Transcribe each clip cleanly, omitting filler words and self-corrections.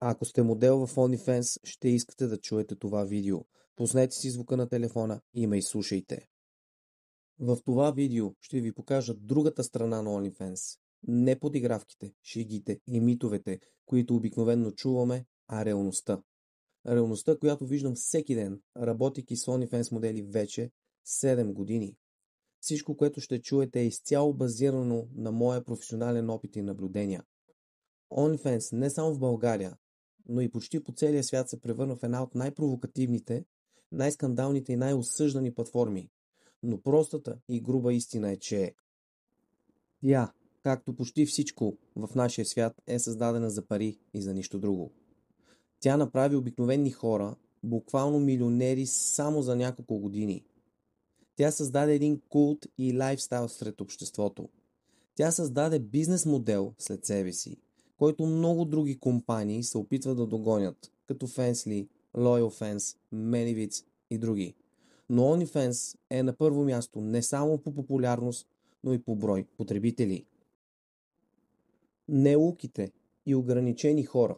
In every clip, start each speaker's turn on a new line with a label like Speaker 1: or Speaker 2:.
Speaker 1: Ако сте модел в OnlyFans, ще искате да чуете това видео. Пуснете си звука на телефона и ме изслушайте. В това видео ще ви покажа другата страна на OnlyFans. Не подигравките, шегите и митовете, които обикновенно чуваме, а реалността. Реалността, която виждам всеки ден, работейки с OnlyFans модели вече 7 години. Всичко, което ще чуете е изцяло базирано на моя професионален опит и наблюдения. OnlyFans не само в България, но и почти по целия свят се превърна в една от най-провокативните, най-скандалните и най-осъждани платформи. Но простата и груба истина е, че тя, както почти всичко в нашия свят, е създадена за пари и за нищо друго. Тя направи обикновени хора, буквално милионери само за няколко години. Тя създаде един култ и лайфстайл сред обществото. Тя създаде бизнес модел след себе си, който много други компании се опитват да догонят, като Fansly, LoyalFans, Manivits и други. Но OnlyFans е на първо място не само по популярност, но и по брой потребители. Неуките и ограничени хора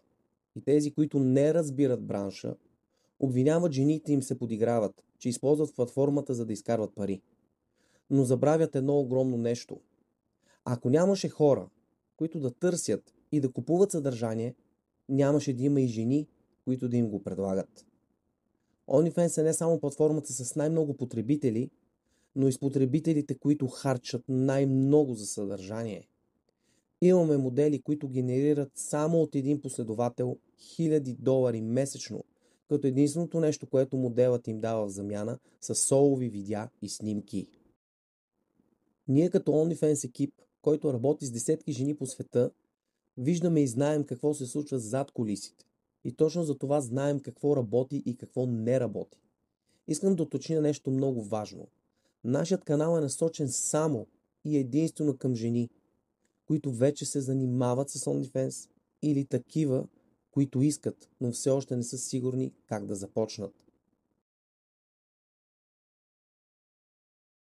Speaker 1: и тези, които не разбират бранша, обвиняват жените им се подиграват, че използват платформата за да изкарват пари. Но забравят едно огромно нещо. Ако нямаше хора, които да търсят и да купуват съдържание, нямаше да има и жени, които да им го предлагат. OnlyFans е не само платформата с най-много потребители, но и с потребителите, които харчат най-много за съдържание. Имаме модели, които генерират само от един последовател $1000 месечно, като единственото нещо, което моделът им дава в замяна, са солови видеа и снимки. Ние като OnlyFans екип, който работи с десетки жени по света, виждаме и знаем какво се случва зад кулисите. И точно за това знаем какво работи и какво не работи. Искам да уточня нещо много важно. Нашият канал е насочен само и единствено към жени, които вече се занимават с OnlyFans или такива, които искат, но все още не са сигурни как да започнат.